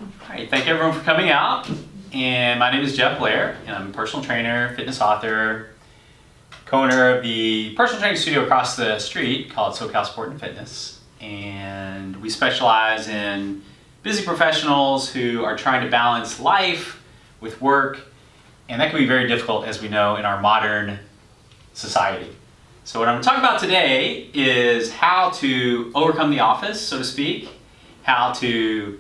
All right, thank everyone for coming out. And my name is Blair, and I'm a personal trainer, fitness author, co-owner of the personal training studio across the street called SoCalSport and Fitness. And we specialize in busy professionals who are trying to balance life with work, and that can be very difficult, as we know, in our modern society. So what I'm going to talk about today is how to overcome the office, so to speak, how to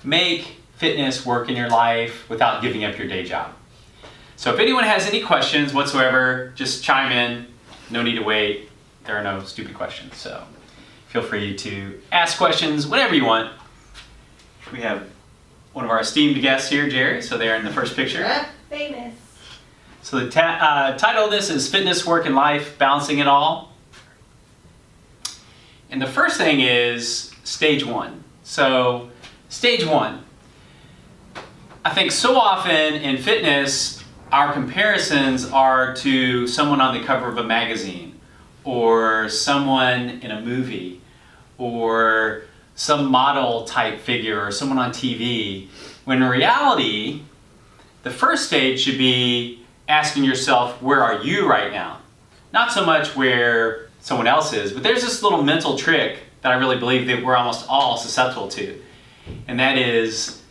make fitness work in your life without giving up your day job. So if anyone has any questions whatsoever, just chime in. No need to wait. There are no stupid questions. So feel free to ask questions whenever you want. We have one of our esteemed guests here, Jerry. So they're in the first picture. Famous. So the title of this is Fitness, Work, and Life, Balancing It All. And the first thing is stage one. So stage one. I think so often in fitness, our comparisons are to someone on the cover of a magazine, or someone in a movie, or some model type figure, or someone on TV, when in reality, the first stage should be asking yourself, where are you right now? Not so much where someone else is, but there's this little mental trick that I really believe that we're almost all susceptible to, and that is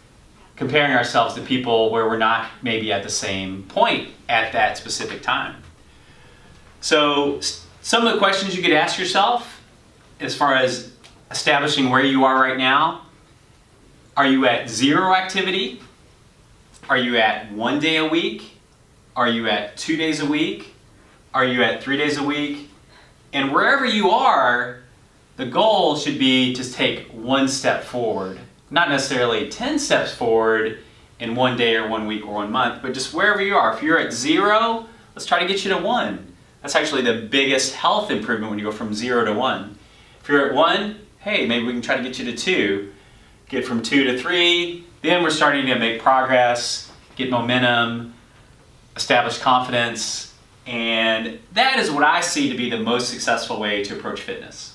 comparing ourselves to people where we're not maybe at the same point at that specific time. So some of the questions you could ask yourself as far as establishing where you are right now: are you at zero activity? Are you at 1 day a week? Are you at 2 days a week? Are you at 3 days a week? And wherever you are, the goal should be to take one step forward. Not necessarily 10 steps forward in 1 day or 1 week or 1 month, but just wherever you are. If you're at 0, let's try to get you to 1. That's actually the biggest health improvement when you go from 0 to 1. If you're at 1, hey, maybe we can try to get you to 2. Get from 2 to 3, then we're starting to make progress, get momentum, establish confidence, and that is what I see to be the most successful way to approach fitness.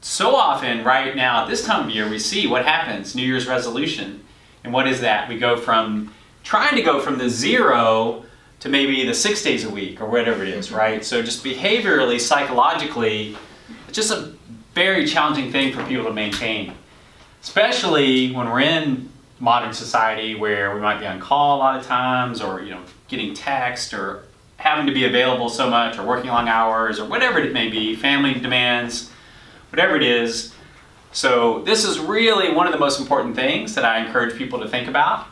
So often, right now, at this time of year, we see what happens, New Year's resolution. And what is that? We go from trying to go from the 0 to maybe the 6 days a week or whatever it is, right? So just behaviorally, psychologically, it's just a very challenging thing for people to maintain, especially when we're in modern society where we might be on call a lot of times, or getting text, or having to be available so much, or working long hours, or whatever it may be, family demands, whatever it is. So this is really one of the most important things that I encourage people to think about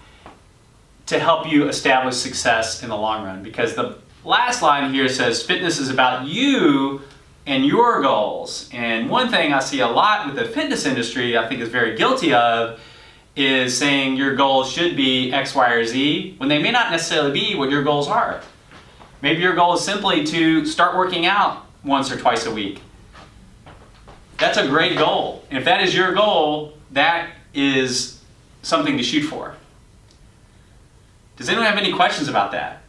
to help you establish success in the long run. Because the last line here says fitness is about you and your goals. And one thing I see a lot with the fitness industry, I think is very guilty of, is saying your goals should be X, Y, or Z, when they may not necessarily be what your goals are. Maybe your goal is simply to start working out once or twice a week. That's a great goal. And if that is your goal, that is something to shoot for. Does anyone have any questions about that?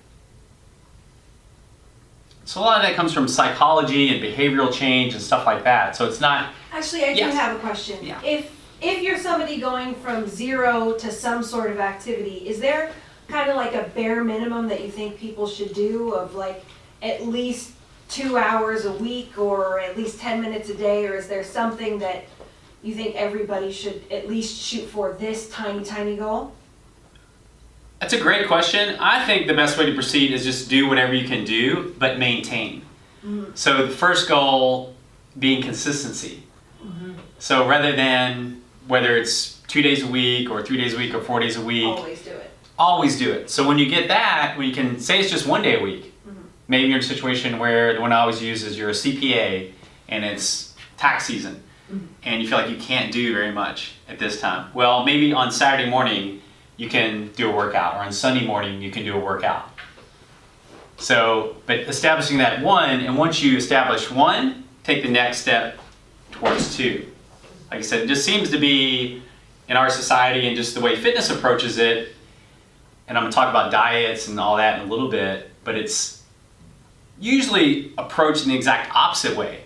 So a lot of that comes from psychology and behavioral change and stuff like that. So it's not... Actually, I do have a question. Yeah. If you're somebody going from 0 to some sort of activity, is there kind of like a bare minimum that you think people should do, of like at least 2 hours a week, or at least 10 minutes a day? Or is there something that you think everybody should at least shoot for, this tiny goal? That's a great question. I think the best way to proceed is just do whatever you can do, but maintain. Mm-hmm. So the first goal being consistency. Mm-hmm. So rather than whether it's 2 days a week, or 3 days a week, or 4 days a week, always do it. Always do it. So when you get that, when you can say it's just 1 day a week, mm-hmm. maybe you're in a situation where the one I always use is you're a CPA and it's tax season, mm-hmm. and you feel like you can't do very much at this time. Well, maybe on Saturday morning you can do a workout, or on Sunday morning you can do a workout. So, but establishing that 1, and once you establish 1, take the next step towards 2. Like I said, it just seems to be, in our society and just the way fitness approaches it, and I'm going to talk about diets and all that in a little bit, but it's usually approached in the exact opposite way,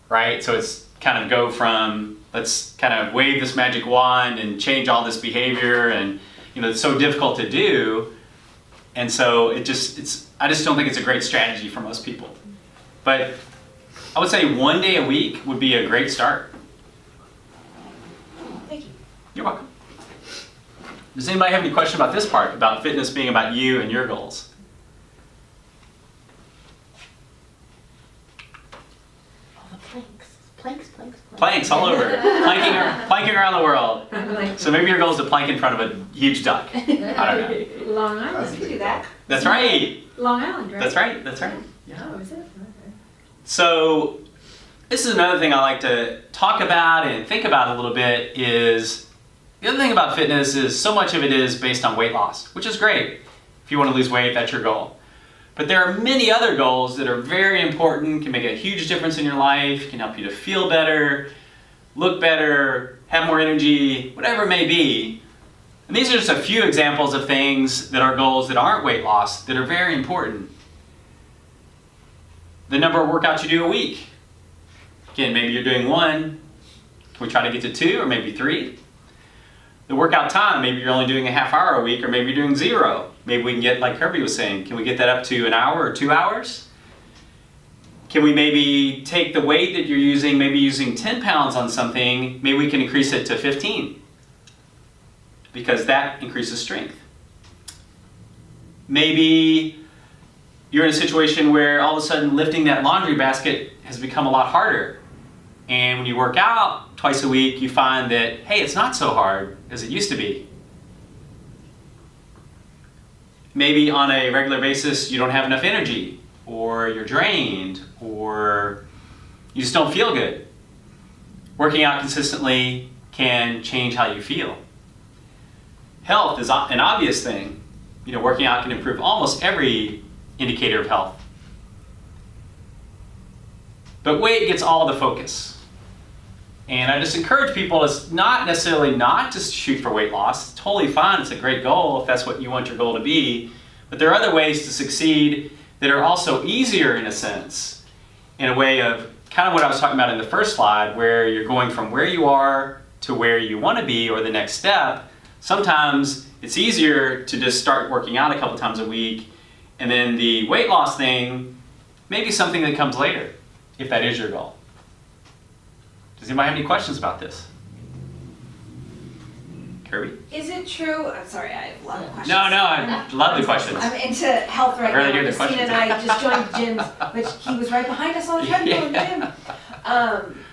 right? So it's kind of go from, let's kind of wave this magic wand and change all this behavior, and it's so difficult to do. And so I just don't think it's a great strategy for most people. But I would say 1 day a week would be a great start. Thank you. You're welcome. Does anybody have any question about this part, about fitness being about you and your goals? All the planks. Planks all over. Planking around the world. So maybe your goal is to plank in front of a huge duck. I don't know. Long Island. You can do that. That's right. Long Island, right? That's right. Yeah. Oh, is it? Okay. So this is another thing I like to talk about and think about a little bit is, the other thing about fitness is so much of it is based on weight loss, which is great. If you want to lose weight, that's your goal. But there are many other goals that are very important, can make a huge difference in your life, can help you to feel better, look better, have more energy, whatever it may be. And these are just a few examples of things that are goals that aren't weight loss that are very important. The number of workouts you do a week. Again, maybe you're doing 1. Can we try to get to 2 or maybe 3? The workout time, maybe you're only doing a half hour a week, or maybe you're doing 0. Maybe we can get, like Kirby was saying, can we get that up to an hour or 2 hours? Can we maybe take the weight that you're using, maybe using 10 pounds on something, maybe we can increase it to 15, because that increases strength. Maybe you're in a situation where all of a sudden lifting that laundry basket has become a lot harder. And when you work out twice a week, you find that, hey, it's not so hard as it used to be. Maybe on a regular basis, you don't have enough energy, or you're drained, or you just don't feel good. Working out consistently can change how you feel. Health is an obvious thing. Working out can improve almost every indicator of health. But weight gets all the focus. And I just encourage people to not necessarily not to shoot for weight loss. It's totally fine, it's a great goal if that's what you want your goal to be. But there are other ways to succeed that are also easier in a sense, in a way of kind of what I was talking about in the first slide, where you're going from where you are to where you want to be, or the next step. Sometimes it's easier to just start working out a couple times a week, and then the weight loss thing may be something that comes later, if that is your goal. Does anybody have any questions about this? Kirby? Is it true? I'm sorry, I have a lot of questions. No, I love the questions. I'm into health right I'd rather now. hear the Christina and I just joined Jim's, but he was right behind us on the treadmill in the gym.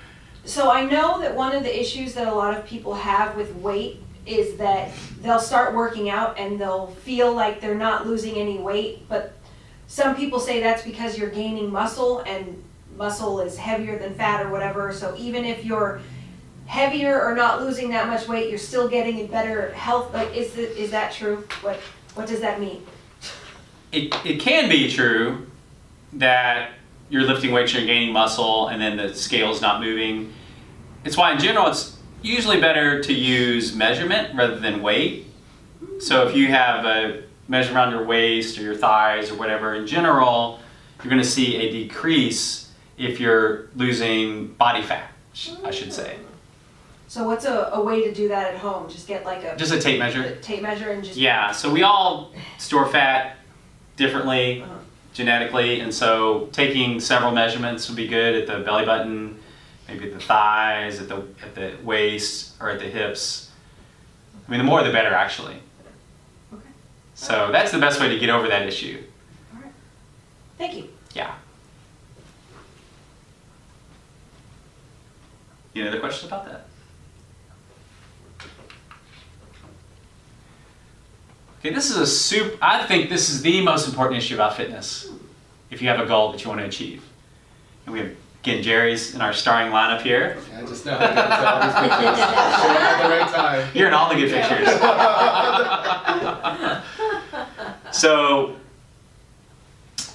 So I know that one of the issues that a lot of people have with weight is that they'll start working out and they'll feel like they're not losing any weight, but some people say that's because you're gaining muscle, and muscle is heavier than fat or whatever. So even if you're heavier or not losing that much weight, you're still getting a better health. Like, is that true? What does that mean? It can be true that you're lifting weights, you're gaining muscle, and then the scale's not moving. It's why in general it's usually better to use measurement rather than weight. So if you have a measure around your waist or your thighs or whatever, in general, you're going to see a decrease if you're losing body fat, I should say. So what's a way to do that at home? Just get like Just a tape measure. and just... Yeah, so we all store fat differently, genetically, and so taking several measurements would be good at the belly button, maybe at the thighs, at the waist, or at the hips. I mean, the more the better, actually. Okay. So that's the best way to get over that issue. All right. Thank you. Yeah. Any other questions about that? Okay, I think this is the most important issue about fitness, if you have a goal that you want to achieve. And we have, again, Jerry's in our starring lineup here. I just know how to get into all these pictures. Show up at the right time. You're in all the good pictures. So,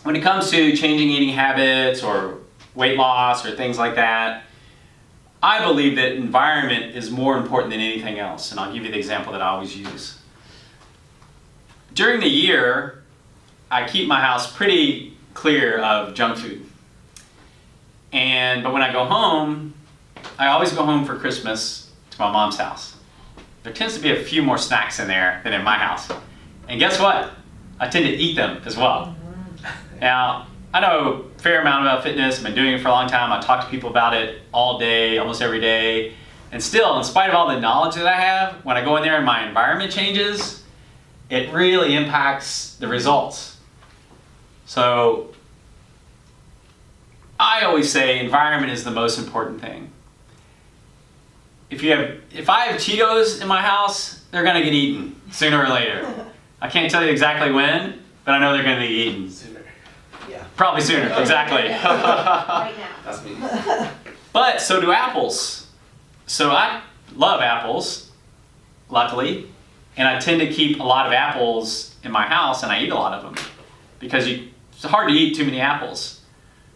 when it comes to changing eating habits or weight loss or things like that, I believe that environment is more important than anything else, and I'll give you the example that I always use. During the year, I keep my house pretty clear of junk food. But when I go home, I always go home for Christmas to my mom's house. There tends to be a few more snacks in there than in my house. And guess what? I tend to eat them as well. Now, I know a fair amount about fitness. I've been doing it for a long time. I talk to people about it all day, almost every day. And still, in spite of all the knowledge that I have, when I go in there and my environment changes, it really impacts the results. So I always say environment is the most important thing. If I have Cheetos in my house, they're gonna get eaten sooner or later. I can't tell you exactly when, but I know they're gonna get eaten. Sooner. Yeah. Probably sooner, exactly. Right now. That's me. But so do apples. So I love apples, luckily, and I tend to keep a lot of apples in my house, and I eat a lot of them because it's hard to eat too many apples.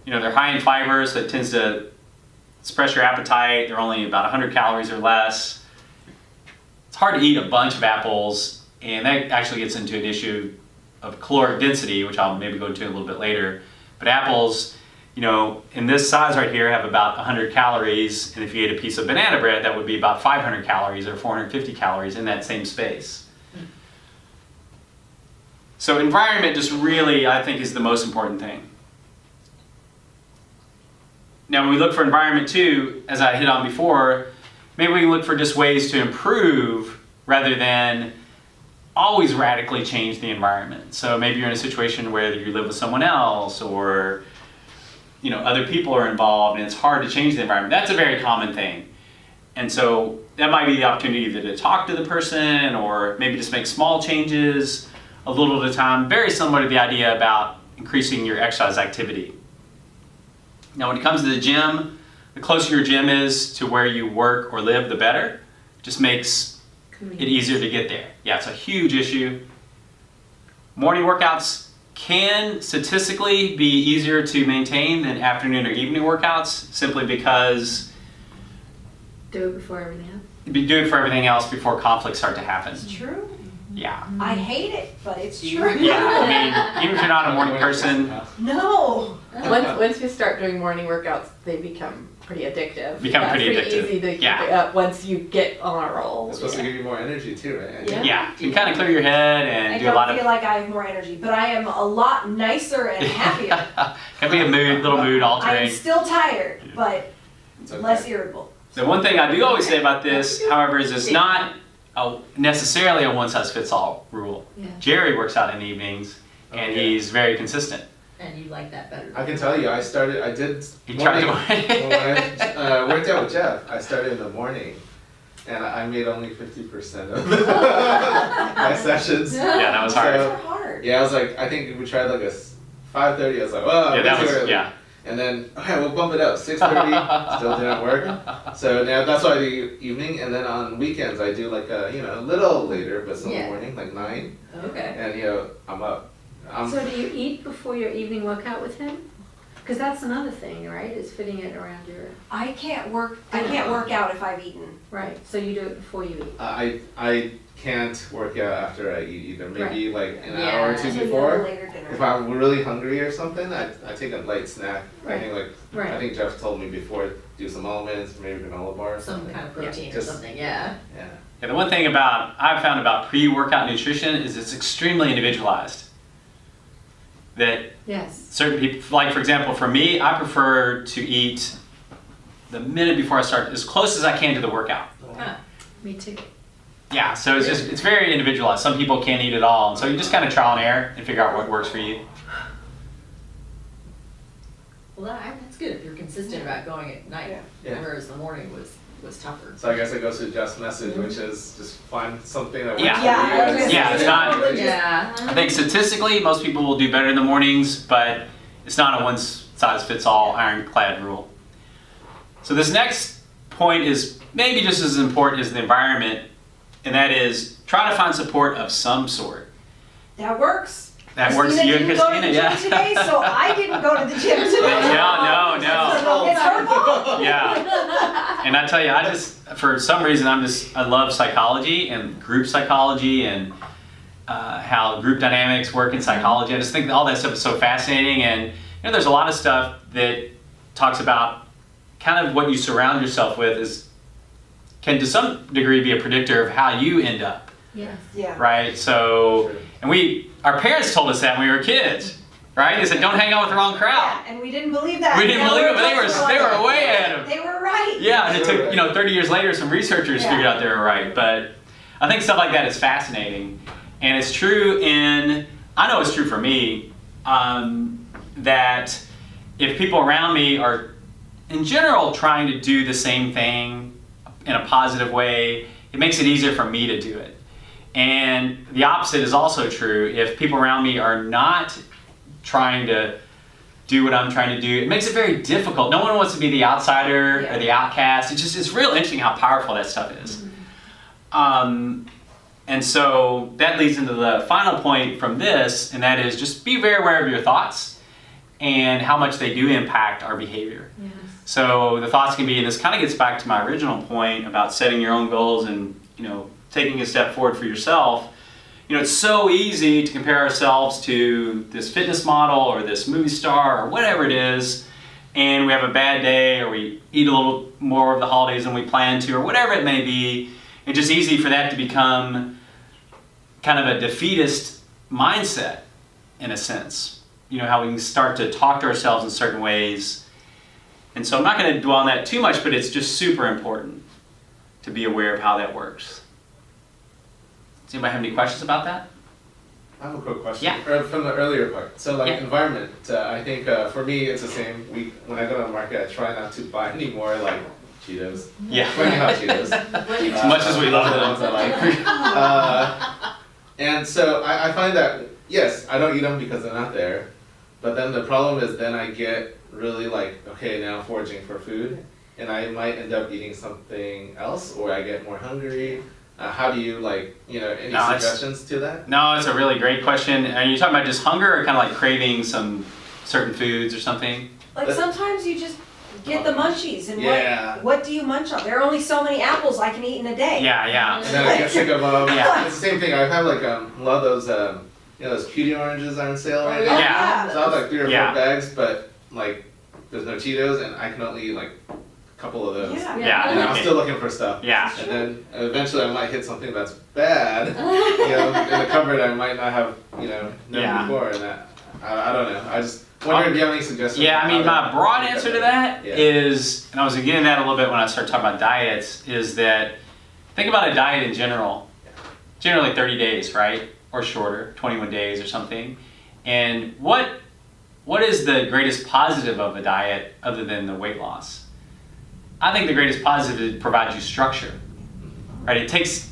You know, they're high in fiber, so it tends to suppress your appetite. They're only about 100 calories or less. It's hard to eat a bunch of apples, and that actually gets into an issue of caloric density, which I'll maybe go into a little bit later. But apples, you know, in this size right here have about 100 calories, and if you ate a piece of banana bread, that would be about 500 calories or 450 calories in that same space. So environment just really, I think, is the most important thing. Now, when we look for environment too, as I hit on before, maybe we can look for just ways to improve rather than always radically change the environment. So maybe you're in a situation where you live with someone else, or you know, other people are involved and it's hard to change the environment. That's a very common thing. And so that might be the opportunity either to talk to the person or maybe just make small changes a little at a time, very similar to the idea about increasing your exercise activity. Now, when it comes to the gym, the closer your gym is to where you work or live, the better. Just makes it easier to get there. Yeah, it's a huge issue. Morning workouts can statistically be easier to maintain than afternoon or evening workouts, simply because Do it before everything else. you do it for everything else before conflicts start to happen. It's true. Yeah. I hate it, but it's true. Yeah, I mean, even if you're not a morning person, No. Once you start doing morning workouts, they become pretty addictive. Become pretty It's addictive. easy to keep Yeah. it up once you get on a roll. It's supposed to give you more energy too, right? Yeah. yeah, you can kind of clear your head I and do a don't lot of. feel like I have more energy, but I am a lot nicer and happier. Can be a little mood I am altering. still tired, but It's okay. less irritable. The one thing I do always say about this, however, is it's not necessarily a one-size-fits-all rule. Yeah. Jerry works out in the evenings, and Okay. he's very consistent. And you like that better. I can tell you, I did He tried to. when I worked out with Jeff, I started in the morning, and I made only 50% of my sessions. Yeah, that was hard. Those So, are hard. yeah, I was like, I think we tried like a 5:30. I was like, oh, Yeah, that way too was early. yeah. And then, okay, we'll bump it up, 6:30. Still didn't work. So now that's why I do evening, and then on weekends I do like a a little later, but still in the Yeah. morning, like 9, Okay. and I'm up. So do you eat before your evening workout with him? Because that's another thing, right, is fitting it around your, I can't work out if I've eaten. right, so you do it before you eat. I can't work out after I eat either. Maybe like an Yeah. hour or two So you have a before. later dinner. If I'm really hungry or something, I take a light snack. I Right. think I Right, think Jeff told me before, do some almonds, maybe granola bar or Some something. kind of protein or Just- something, yeah. Yeah. Yeah, the one thing I've found about pre-workout nutrition is it's extremely individualized. That yes. certain people, like for example, for me, I prefer to eat the minute before I start, as close as I can to the workout. Huh. Me too. Yeah, so it's very individualized. Some people can't eat at all, and so you just kind of trial and error and figure out what works for you. Well, that's good if you're consistent about going at night, Yeah. whereas the morning was tougher. So I guess it goes to Jeff's message, which is just find something that works Yeah. for Yeah, I was you. gonna say, Yeah, it's not- religious. Yeah. I think statistically, most people will do better in the mornings, but it's not a one-size-fits-all ironclad rule. So this next point is maybe just as important as the environment, and that is try to find support of some sort. That works. That works for you and didn't go to Christina, the yeah. gym today, so I didn't go to the gym today. No. It's her fault. Yeah. And I tell you, I just, for some reason, I love psychology and group psychology and how group dynamics work in psychology. I just think all that stuff is so fascinating. And there's a lot of stuff that talks about kind of what you surround yourself with can to some degree be a predictor of how you end up, Yes. Yeah. right? So, and our parents told us that when we were kids, right? They said, don't hang out with the wrong crowd. Yeah, and we didn't believe that. We didn't Now believe it, but adults, they we're were like, way ahead of. They were right. Yeah, and it took 30 years later, some researchers Yeah. figured out they were right. But I think stuff like that is fascinating, and it's true I know it's true for me, that if people around me are, in general, trying to do the same thing in a positive way, it makes it easier for me to do it. And the opposite is also true. If people around me are not trying to do what I'm trying to do, it makes it very difficult. No one wants to be the outsider or the outcast. It's real interesting how powerful that stuff is. And so that leads into the final point from this, and that is just be very aware of your thoughts and how much they do impact our behavior. Yes. So the thoughts can be, and this kind of gets back to my original point about setting your own goals and taking a step forward for yourself. It's so easy to compare ourselves to this fitness model or this movie star or whatever it is, and we have a bad day or we eat a little more of the holidays than we plan to or whatever it may be. It's just easy for that to become kind of a defeatist mindset in a sense. How we can start to talk to ourselves in certain ways. And so I'm not going to dwell on that too much, but it's just super important to be aware of how that works. Does anybody have any questions about that? I have a quick question. Yeah. From the earlier part. So like Yeah. environment, I think for me it's the same. When I go to the market, I try not to buy any more like Cheetos. Yeah. Flaming Hot Cheetos. As much as we love the them. ones I like. And so I find that, yes, I don't eat them because they're not there. But then the problem is then I get really like, okay, now I'm foraging for food. And I might end up eating something else, or I get more hungry. How do you any suggestions to that? No, it's a really great question. Are you talking about just hunger or kind of like craving some certain foods or something? Like sometimes you just get the munchies, and Yeah. what do you munch on? There are only so many apples I can eat in a day. Yeah. And then I get sick of them. Yeah. It's the same thing. I have like a lot of those those cutie oranges are on sale right now. Yeah. So I have like 3 or 4 Yeah. bags, but like there's no Cheetos, and I can only eat like a couple of those. Yeah. Yeah. And I'm still looking for stuff. Yeah. And then eventually I might hit something that's bad. In the cupboard I might not have known Yeah. before, and that I don't know. I just wonder if you have any suggestions. Yeah, I on mean, how my broad answer to that Yeah. is, and I was getting that a little bit when I started talking about diets, is that think about a diet in general. Generally 30 days, right? Or shorter, 21 days or something. And what is the greatest positive of a diet other than the weight loss? I think the greatest positive is it provides you structure, right? It takes,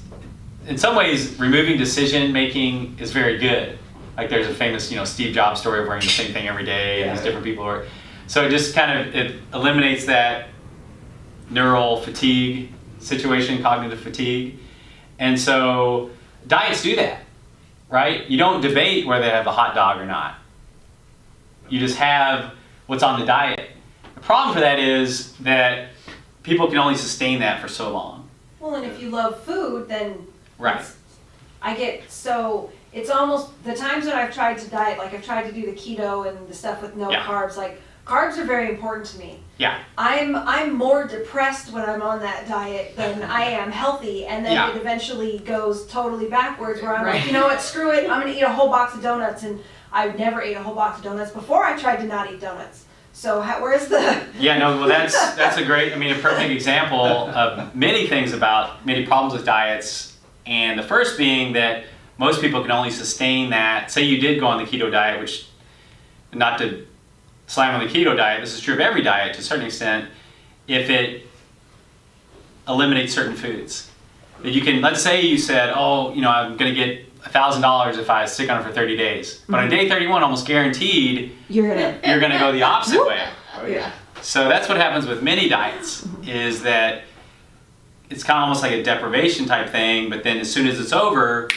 in some ways, removing decision making is very good. Like there's a famous, Steve Jobs story of wearing the same thing every day, and there's different people who are. So it just kind of it eliminates that neural fatigue situation, cognitive fatigue, and so diets do that, right? You don't debate whether they have a hot dog or not. You just have what's on the diet. The problem for that is that people can only sustain that for so long. Well, and if you love food, then Right. it's almost the times that I've tried to diet, like I've tried to do the keto and the stuff with no Yeah. carbs, like carbs are very important to me. Yeah. I'm more depressed when I'm on that diet than I am healthy, and then Yeah. it eventually goes totally backwards where I'm Right. like, you know what, screw it, I'm gonna eat a whole box of donuts, and I never ate a whole box of donuts before I tried to not eat donuts. So where's the... Yeah, no, well that's a great, a perfect example of many problems with diets. And the first being that most people can only sustain that. Say you did go on the keto diet, which, not to slam on the keto diet, this is true of every diet to a certain extent, if it eliminates certain foods. That you can, let's say you said, I'm gonna get $1,000 if I stick on it for 30 days. But on day 31, almost guaranteed, You're you're gonna go the opposite way. Oh, yeah. So that's what happens with many diets, is that it's kind of almost like a deprivation type thing, but then as soon as it's over,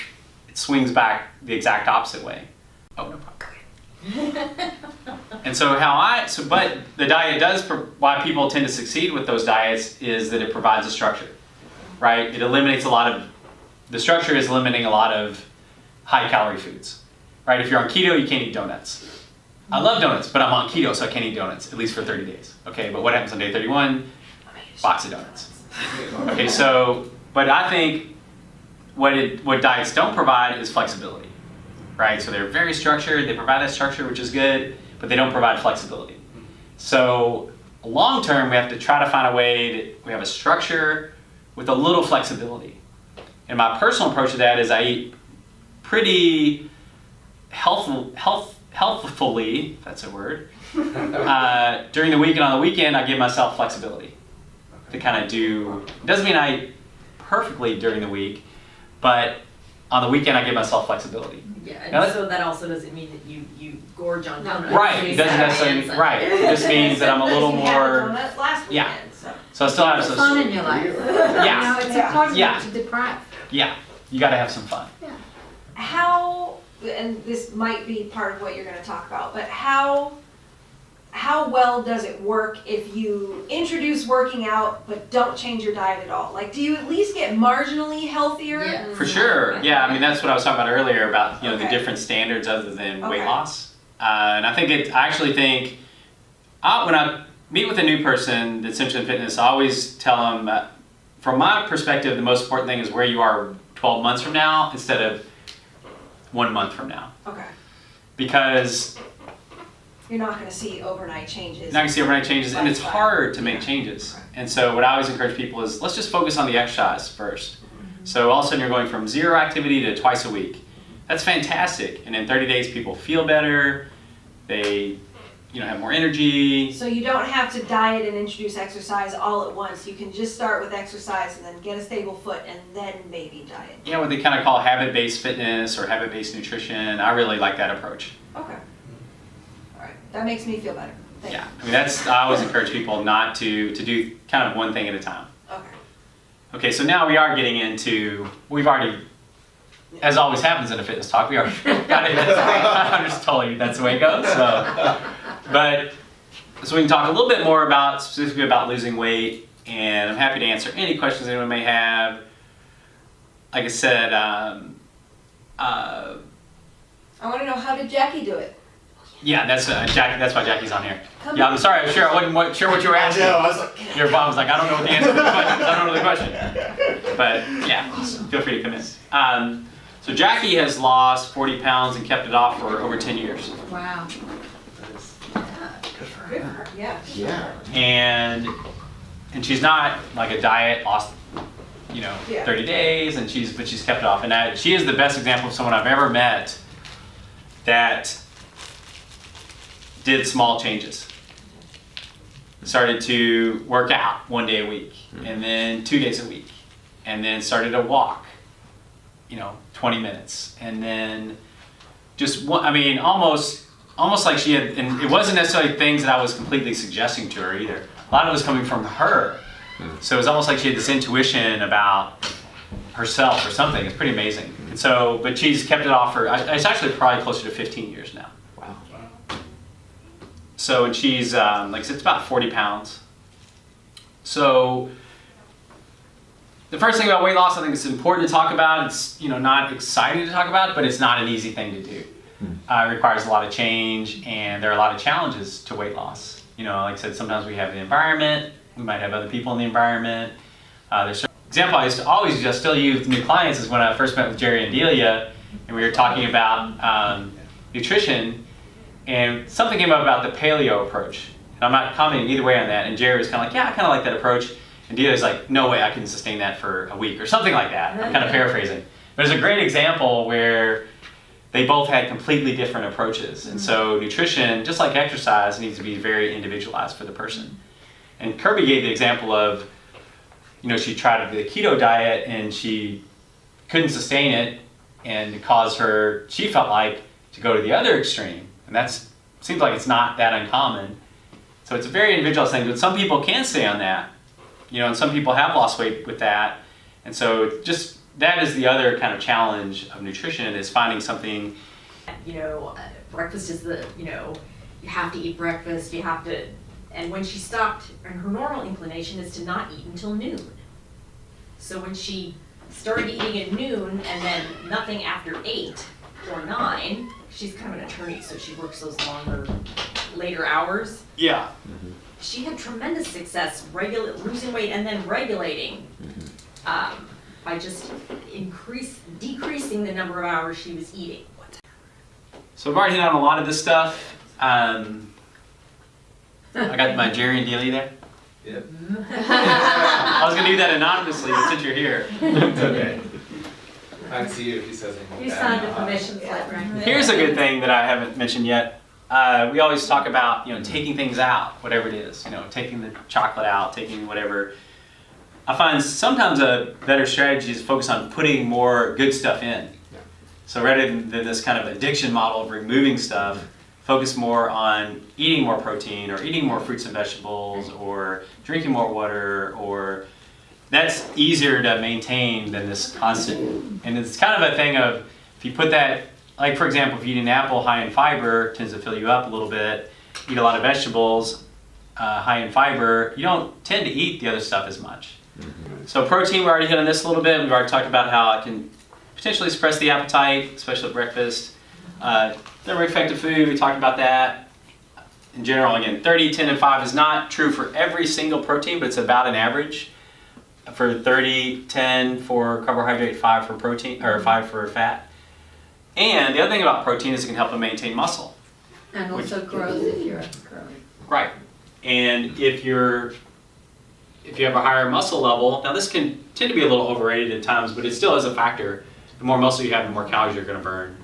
it swings back the exact opposite way. Oh, no problem. And so but the diet why people tend to succeed with those diets is that it provides a structure, right? It eliminates the structure is eliminating a lot of high calorie foods, right? If you're on keto, you can't eat donuts. I love donuts, but I'm on keto, so I can't eat donuts, at least for 30 days. Okay, but what happens on day 31? Box of donuts. Okay, so, but I think what diets don't provide is flexibility, right? So they're very structured, they provide that structure, which is good, but they don't provide flexibility. So long term, we have to try to find a way that we have a structure with a little flexibility. And my personal approach to that is I eat pretty healthfully, if that's a word, during the week, and on the weekend I give myself flexibility to kind of do, it doesn't mean I eat perfectly during the week, but on the weekend I give myself flexibility. Yeah, and Now, so that also doesn't mean that you gorge on donuts. Right, it doesn't necessarily, right, it just means that I'm a little You had more, donuts last yeah. weekend, so. so I still have some, Fun in your life. Yeah. You know, it's Yeah. important Yeah. not to deprive. yeah, you gotta have some fun. How, and this might be part of what you're gonna talk about, but how well does it work if you introduce working out but don't change your diet at all? Like, do you at least get marginally healthier? Yeah. For sure, yeah, I mean, that's what I was talking about earlier about, the Okay. different standards other than weight Okay. loss. And I actually think, when I meet with a new person that's interested in fitness, I always tell them, from my perspective, the most important thing is where you are 12 months from now instead of 1 month from now. Okay. Because You're not gonna see overnight changes. you're not gonna see overnight changes, and it's Lifestyle. hard to make changes. And so what I always encourage people is, let's just focus on the exercise first. So all of a sudden you're going from 0 activity to twice a week. That's fantastic. And in 30 days people feel better, they have more energy. So you don't have to diet and introduce exercise all at once. You can just start with exercise and then get a stable foot and then maybe diet. Yeah, what they kind of call habit-based fitness or habit-based nutrition. I really like that approach. Okay. All right. That makes me feel better. Thank Yeah, I mean I always encourage people not to do kind of one thing at a time. you. Okay. Okay, so now we are getting into, we've already, as always happens in a fitness talk, we already got into this. I'm just telling you that's the way it goes. So we can talk a little bit more specifically about losing weight, and I'm happy to answer any questions anyone may have. Like I said, I want to know, how did Jackie do it? yeah, that's why Jackie's on here. Come Yeah, on. I'm sorry, I'm sure I wasn't sure what you were I asking. know, I was like, Your mom was like, I don't know what the answer to the question is. I don't know the question. But yeah, feel free to come in. So Jackie has lost 40 pounds and kept it off for over 10 years. Wow. good for her. Yeah. Yeah. And she's not like a diet, lost, Yeah. 30 days, but she's kept it off. And she is the best example of someone I've ever met that did small changes. Started to work out 1 day a week, and then 2 days a week, and then started to walk, 20 minutes, and then just almost like she had, and it wasn't necessarily things that I was completely suggesting to her either. A lot of it was coming from her. So it was almost like she had this intuition about herself or something. It's pretty amazing. And so, but she's kept it off for, it's actually probably closer to 15 years now. Wow. So, and she's, like I said, it's about 40 pounds. So, the first thing about weight loss, I think it's important to talk about. It's, not exciting to talk about, but it's not an easy thing to do. It requires a lot of change, and there are a lot of challenges to weight loss. Like I said, sometimes we have the environment, we might have other people in the environment. There's certain example I used to always use, I still use with new clients, is when I first met with Jerry and Delia, and we were talking about nutrition, and something came up about the paleo approach. And I'm not commenting either way on that, and Jerry was kind of like, yeah, I kind of like that approach. And Delia's like, no way I can sustain that for a week, or something like that. I'm kind of paraphrasing. But it's a great example where they both had completely different approaches. And so nutrition, just like exercise, needs to be very individualized for the person. And Kirby gave the example of, she tried the keto diet and she couldn't sustain it, and it caused her, she felt like, to go to the other extreme. And that seems like it's not that uncommon. So it's a very individual thing, but some people can stay on that, and some people have lost weight with that. And so just, that is the other kind of challenge of nutrition, is finding something. Breakfast is you have to eat breakfast, you have to, and when she stopped, and her normal inclination is to not eat until noon. So when she started eating at noon and then nothing after 8, or 9, she's kind of an attorney, so she works those longer, later hours. Yeah. She had tremendous success losing weight and then regulating by just decreasing the number of hours she was eating. So I've already hit on a lot of this stuff. I got my Jerry and Dealey there. Yep. I was gonna do that anonymously, but since you're here. It's okay. Back to you if he says anything You bad. signed a permission slip, right? Here's a good thing that I haven't mentioned yet. We always talk about, taking things out, whatever it is. Taking the chocolate out, taking whatever. I find sometimes a better strategy is focus on putting more good stuff in. So rather than this kind of addiction model of removing stuff, focus more on eating more protein or eating more fruits and vegetables or drinking more water, or that's easier to maintain than this constant. And it's kind of a thing of, if you put that, like for example, if you eat an apple high in fiber, tends to fill you up a little bit, eat a lot of vegetables high in fiber, you don't tend to eat the other stuff as much. So protein, we already hit on this a little bit. We've already talked about how it can potentially suppress the appetite, especially at breakfast. Thermally effective food, we talked about that. In general, again, 30, 10, and 5 is not true for every single protein, but it's about an average. For 30, 10 for carbohydrate, 5 for protein, or 5 for fat. And the other thing about protein is it can help them maintain muscle. And also growth if you're growing. Right. And if you have a higher muscle level, now this can tend to be a little overrated at times, but it still is a factor. The more muscle you have, the more calories you're going to burn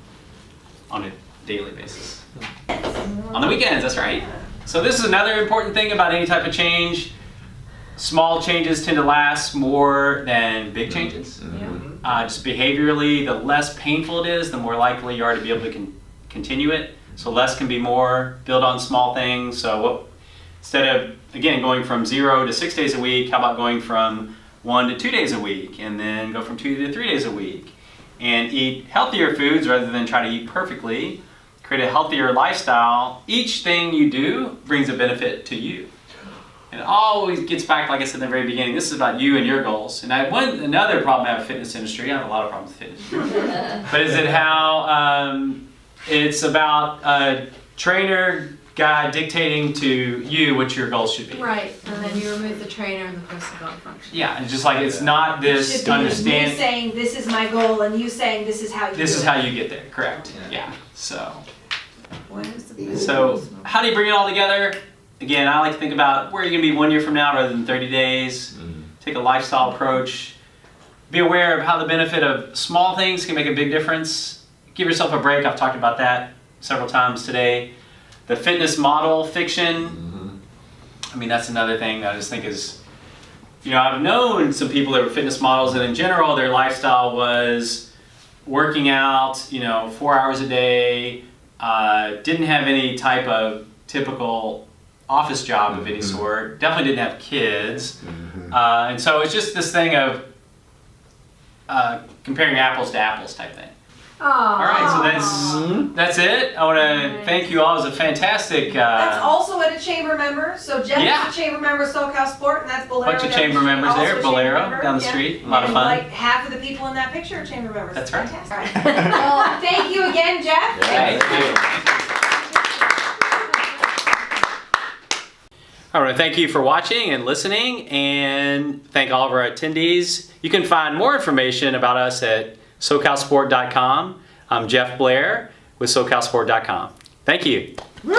on a daily basis. On the weekends, that's right. So this is another important thing about any type of change. Small changes tend to last more than big changes. Just behaviorally, the less painful it is, the more likely you are to be able to continue it. So less can be more, build on small things. So instead of, again, going from 0 to 6 days a week, how about going from 1 to 2 days a week, and then go from 2 to 3 days a week, and eat healthier foods rather than try to eat perfectly, create a healthier lifestyle. Each thing you do brings a benefit to you. And it always gets back, like I said in the very beginning, this is about you and your goals. And another problem I have with the fitness industry, I have a lot of problems with the fitness industry, but is it how it's about a trainer guy dictating to you what your goals should be. Right, and then you remove the trainer and the person don't function. Yeah, it's just like it's not this Should be understand. me saying this is my goal and you saying this is how you This do is it. how you get there, correct? Yeah. So The how do you bring it all together? Again, I like to think about where you're going to be 1 year from now rather than 30 days. Take a lifestyle approach. Be aware of how the benefit of small things can make a big difference. Give yourself a break. I've talked about that several times today. The fitness model fiction. I mean, that's another thing that I just think is, I've known some people that were fitness models, and in general, their lifestyle was working out, 4 hours a day, didn't have any type of typical office job of any sort, definitely didn't have kids. And so it's just this thing of comparing apples to apples type thing. All right, so that's it. I want to thank you all. It was a fantastic. That's also at a chamber member. So Jeff is a chamber member of SoCalSport, and that's Bolero. Bunch of chamber members there. Bolero down the street. A lot of fun. Like half of the people in that picture are chamber members. That's right. Fantastic. Well, thank you again, Jeff. Thank you. I want to thank you for watching and listening, and thank all of our attendees. You can find more information about us at SoCalSport.com. I'm Jeff Blair with SoCalSport.com. Thank you. Woo!